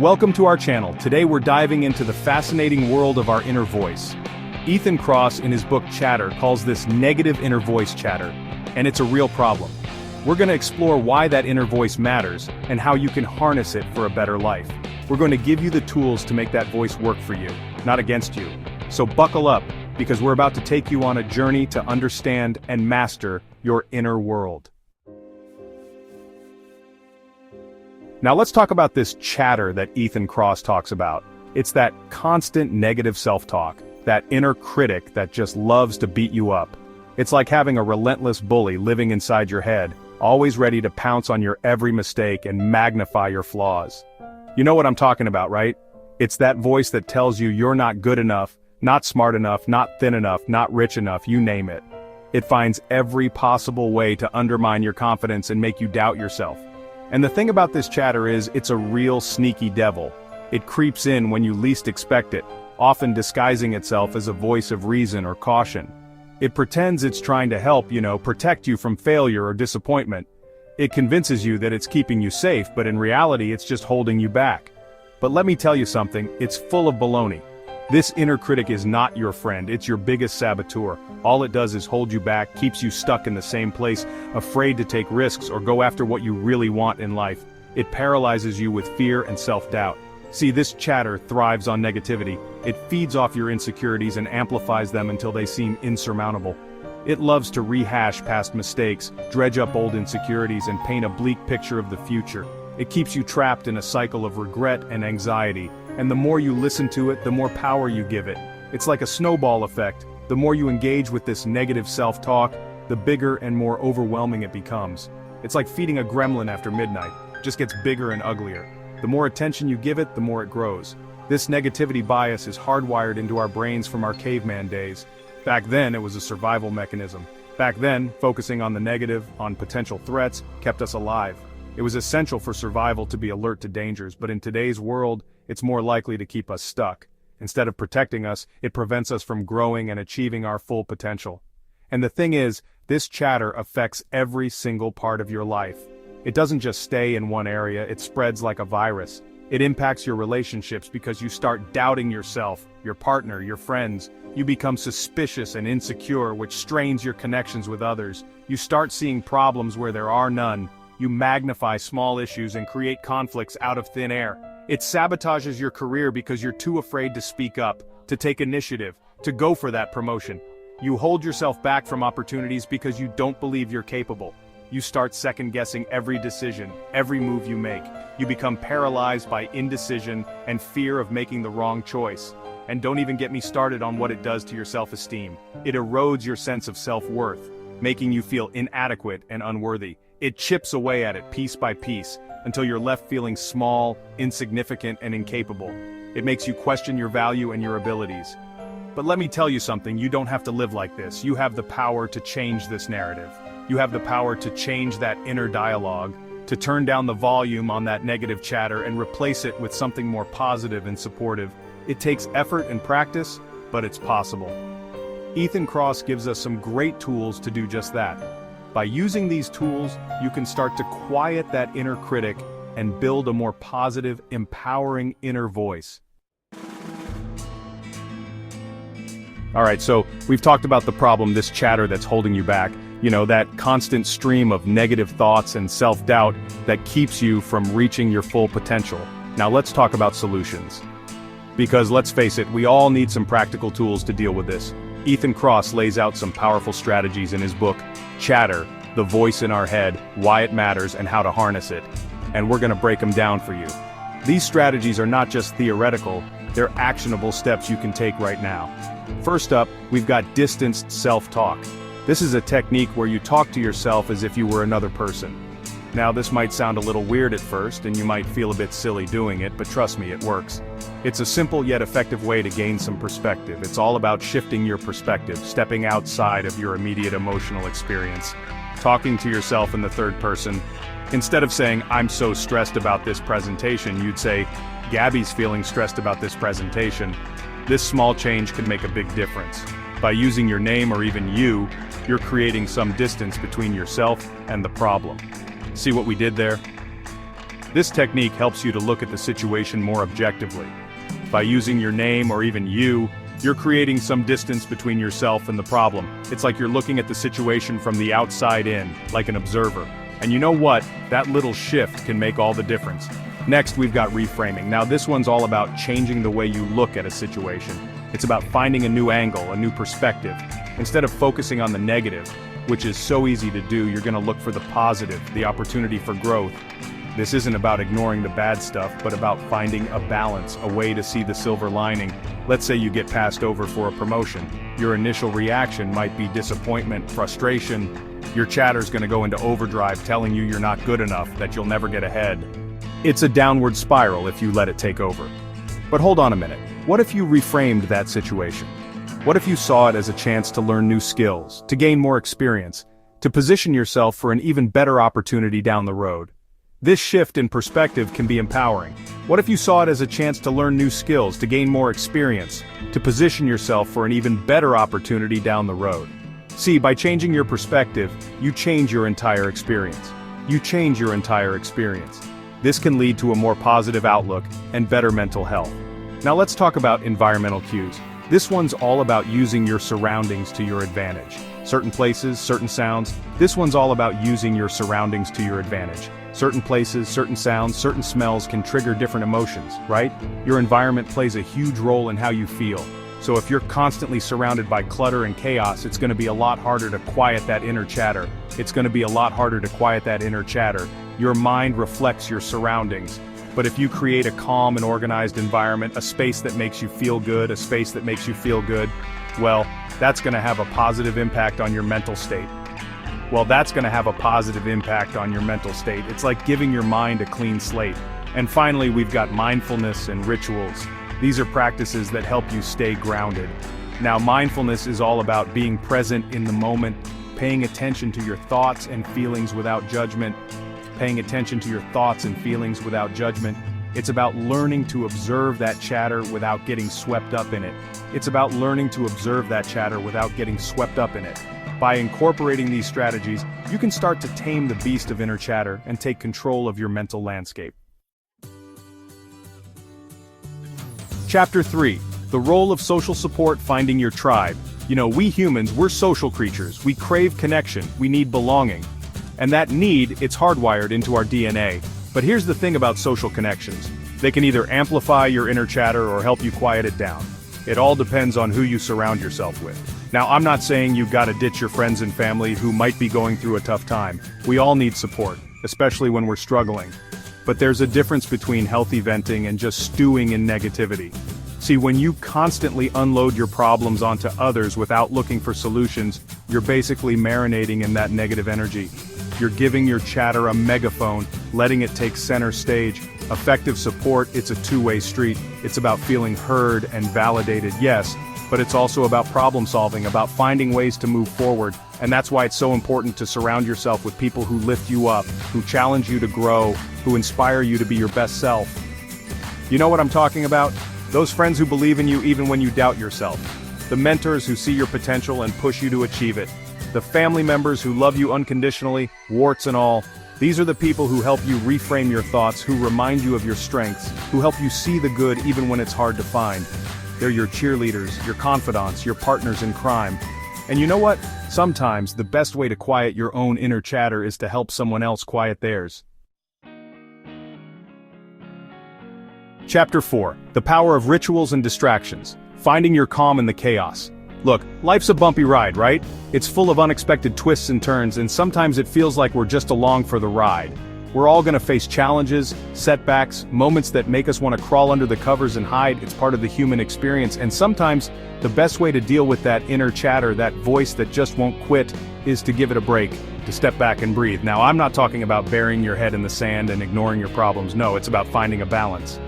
Welcome to our channel. Today we're diving into the fascinating world of our inner voice. Ethan Kross in his book Chatter calls this negative inner voice chatter, and it's a real problem. We're going to explore why that inner voice matters and how you can harness it for a better life. We're going to give you the tools to make that voice work for you, not against you. So buckle up, because we're about to take you on a journey to understand and master your inner world. Now let's talk about this chatter that Ethan Kross talks about. It's that constant negative self-talk, that inner critic that just loves to beat you up. It's like having a relentless bully living inside your head, always ready to pounce on your every mistake and magnify your flaws. You know what I'm talking about, right? It's that voice that tells you you're not good enough, not smart enough, not thin enough, not rich enough, you name it. It finds every possible way to undermine your confidence and make you doubt yourself. And the thing about this chatter is, it's a real sneaky devil. It creeps in when you least expect it, often disguising itself as a voice of reason or caution. It pretends it's trying to help, protect you from failure or disappointment. It convinces you that it's keeping you safe, but in reality it's just holding you back. But let me tell you something, it's full of baloney. This inner critic is not your friend, it's your biggest saboteur. All it does is hold you back, keeps you stuck in the same place, afraid to take risks or go after what you really want in life. It paralyzes you with fear and self-doubt. See, this chatter thrives on negativity. It feeds off your insecurities and amplifies them until they seem insurmountable. It loves to rehash past mistakes, dredge up old insecurities, and paint a bleak picture of the future. It keeps you trapped in a cycle of regret and anxiety, and the more you listen to it, the more power you give it. It's like a snowball effect. The more you engage with this negative self-talk, the bigger and more overwhelming it becomes. It's like feeding a gremlin after midnight. It just gets bigger and uglier. The more attention you give it, the more it grows. This negativity bias is hardwired into our brains from our caveman days. Back then, it was a survival mechanism. Back then, focusing on the negative, on potential threats, kept us alive. It was essential for survival to be alert to dangers, but in today's world, it's more likely to keep us stuck. Instead of protecting us, it prevents us from growing and achieving our full potential. And the thing is, this chatter affects every single part of your life. It doesn't just stay in one area, it spreads like a virus. It impacts your relationships because you start doubting yourself, your partner, your friends. You become suspicious and insecure, which strains your connections with others. You start seeing problems where there are none. You magnify small issues and create conflicts out of thin air. It sabotages your career because you're too afraid to speak up, to take initiative, to go for that promotion. You hold yourself back from opportunities because you don't believe you're capable. You start second-guessing every decision, every move you make. You become paralyzed by indecision and fear of making the wrong choice. And don't even get me started on what it does to your self-esteem. It erodes your sense of self-worth, making you feel inadequate and unworthy. It chips away at it piece by piece, until you're left feeling small, insignificant, and incapable. It makes you question your value and your abilities. But let me tell you something, you don't have to live like this. You have the power to change this narrative. You have the power to change that inner dialogue, to turn down the volume on that negative chatter and replace it with something more positive and supportive. It takes effort and practice, but it's possible. Ethan Kross gives us some great tools to do just that. By using these tools, you can start to quiet that inner critic and build a more positive, empowering inner voice. Alright, so we've talked about the problem, this chatter that's holding you back. That constant stream of negative thoughts and self-doubt that keeps you from reaching your full potential. Now let's talk about solutions. Because let's face it, we all need some practical tools to deal with this. Ethan Kross lays out some powerful strategies in his book, Chatter, The Voice in Our Head, Why It Matters and How to Harness It. And we're going to break them down for you. These strategies are not just theoretical, they're actionable steps you can take right now. First up, we've got distanced self-talk. This is a technique where you talk to yourself as if you were another person. Now this might sound a little weird at first, and you might feel a bit silly doing it, but trust me, it works. It's a simple yet effective way to gain some perspective. It's all about shifting your perspective, stepping outside of your immediate emotional experience. Talking to yourself in the third person. Instead of saying, "I'm so stressed about this presentation," you'd say, "Gabby's feeling stressed about this presentation." This small change can make a big difference. By using your name or even you're creating some distance between yourself and the problem. See what we did there? This technique helps you to look at the situation more objectively. By using your name or even you're creating some distance between yourself and the problem. It's like you're looking at the situation from the outside in, like an observer. And you know what? That little shift can make all the difference. Next, we've got reframing. Now this one's all about changing the way you look at a situation. It's about finding a new angle, a new perspective. Instead of focusing on the negative, which is so easy to do, you're gonna look for the positive, the opportunity for growth. This isn't about ignoring the bad stuff, but about finding a balance, a way to see the silver lining. Let's say you get passed over for a promotion. Your initial reaction might be disappointment, frustration. Your chatter's gonna go into overdrive telling you you're not good enough, that you'll never get ahead. It's a downward spiral if you let it take over. But hold on a minute. What if you reframed that situation? What if you saw it as a chance to learn new skills, to gain more experience, to position yourself for an even better opportunity down the road? This shift in perspective can be empowering. What if you saw it as a chance to learn new skills, to gain more experience, to position yourself for an even better opportunity down the road? See, by changing your perspective, you change your entire experience. You change your entire experience. This can lead to a more positive outlook and better mental health. Now let's talk about environmental cues. This one's all about using your surroundings to your advantage. Certain places, certain sounds. This one's all about using your surroundings to your advantage. Certain places, certain sounds, certain smells can trigger different emotions, right? Your environment plays a huge role in how you feel. So if you're constantly surrounded by clutter and chaos, it's going to be a lot harder to quiet that inner chatter. It's going to be a lot harder to quiet that inner chatter. Your mind reflects your surroundings. But if you create a calm and organized environment, a space that makes you feel good, a space that makes you feel good, well, that's going to have a positive impact on your mental state. It's like giving your mind a clean slate. And finally, we've got mindfulness and rituals. These are practices that help you stay grounded. Now, mindfulness is all about being present in the moment, paying attention to your thoughts and feelings without judgment. It's about learning to observe that chatter without getting swept up in it. By incorporating these strategies, you can start to tame the beast of inner chatter and take control of your mental landscape. Chapter 3. The role of social support, finding your tribe. You know, we humans, we're social creatures. We crave connection, we need belonging. And that need, it's hardwired into our DNA. But here's the thing about social connections. They can either amplify your inner chatter or help you quiet it down. It all depends on who you surround yourself with. Now, I'm not saying you've got to ditch your friends and family who might be going through a tough time. We all need support, especially when we're struggling. But there's a difference between healthy venting and just stewing in negativity. See, when you constantly unload your problems onto others without looking for solutions, you're basically marinating in that negative energy. You're giving your chatter a megaphone, letting it take center stage. Effective support, it's a two-way street. It's about feeling heard and validated, yes, but it's also about problem solving, about finding ways to move forward. And that's why it's so important to surround yourself with people who lift you up, who challenge you to grow, who inspire you to be your best self. You know what I'm talking about? Those friends who believe in you even when you doubt yourself. The mentors who see your potential and push you to achieve it. The family members who love you unconditionally, warts and all. These are the people who help you reframe your thoughts, who remind you of your strengths, who help you see the good even when it's hard to find. They're your cheerleaders, your confidants, your partners in crime. And you know what? Sometimes the best way to quiet your own inner chatter is to help someone else quiet theirs. Chapter 4. The power of rituals and distractions. Finding your calm in the chaos. Look, life's a bumpy ride, right? It's full of unexpected twists and turns, and sometimes it feels like we're just along for the ride. We're all gonna face challenges, setbacks, moments that make us want to crawl under the covers and hide. It's part of the human experience, and sometimes the best way to deal with that inner chatter, that voice that just won't quit, is to give it a break, to step back and breathe. Now, I'm not talking about burying your head in the sand and ignoring your problems. No, it's about finding a balance.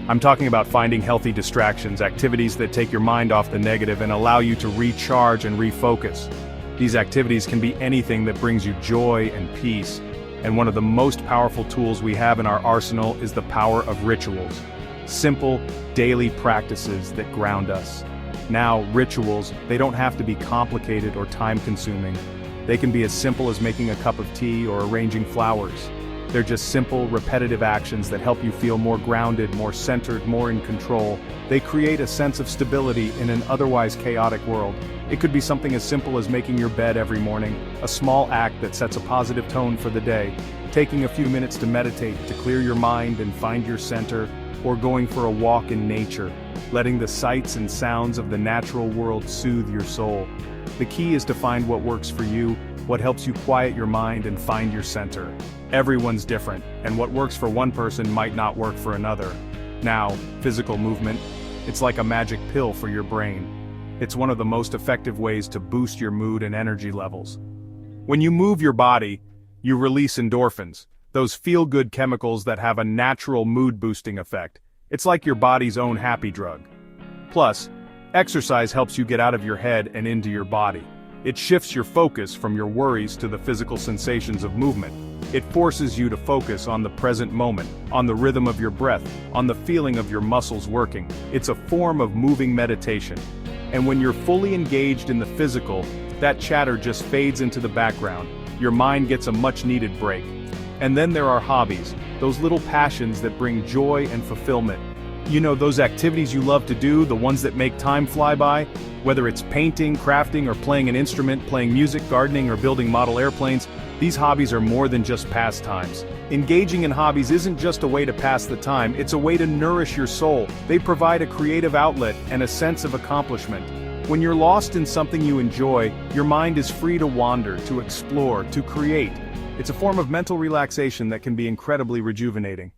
I'm talking about finding healthy distractions, activities that take your mind off the negative and allow you to recharge and refocus. These activities can be anything that brings you joy and peace. And one of the most powerful tools we have in our arsenal is the power of rituals. Simple, daily practices that ground us. Now, rituals, they don't have to be complicated or time-consuming. They can be as simple as making a cup of tea or arranging flowers. They're just simple, repetitive actions that help you feel more grounded, more centered, more in control. They create a sense of stability in an otherwise chaotic world. It could be something as simple as making your bed every morning, a small act that sets a positive tone for the day, taking a few minutes to meditate, to clear your mind and find your center, or going for a walk in nature, letting the sights and sounds of the natural world soothe your soul. The key is to find what works for you, what helps you quiet your mind and find your center. Everyone's different, and what works for one person might not work for another. Now, physical movement, it's like a magic pill for your brain. It's one of the most effective ways to boost your mood and energy levels. When you move your body, you release endorphins, those feel-good chemicals that have a natural mood-boosting effect. It's like your body's own happy drug. Plus, exercise helps you get out of your head and into your body. It shifts your focus from your worries to the physical sensations of movement. It forces you to focus on the present moment, on the rhythm of your breath, on the feeling of your muscles working. It's a form of moving meditation. And when you're fully engaged in the physical, that chatter just fades into the background. Your mind gets a much-needed break. And then there are hobbies, those little passions that bring joy and fulfillment. You know, those activities you love to do, the ones that make time fly by, whether it's painting, crafting, or playing an instrument, playing music, gardening, or building model airplanes, these hobbies are more than just pastimes. Engaging in hobbies isn't just a way to pass the time, it's a way to nourish your soul. They provide a creative outlet and a sense of accomplishment. When you're lost in something you enjoy, your mind is free to wander, to explore, to create. It's a form of mental relaxation that can be incredibly rejuvenating.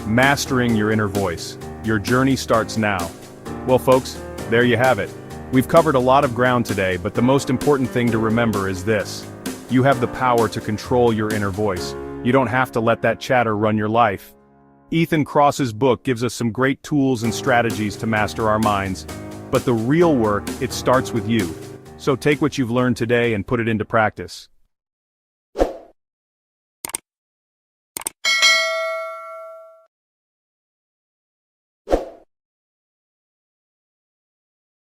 Mastering your inner voice. Your journey starts now. Well, folks, there you have it. We've covered a lot of ground today, but the most important thing to remember is this. You have the power to control your inner voice. You don't have to let that chatter run your life. Ethan Kross's book gives us some great tools and strategies to master our minds. But the real work, it starts with you. So take what you've learned today and put it into practice.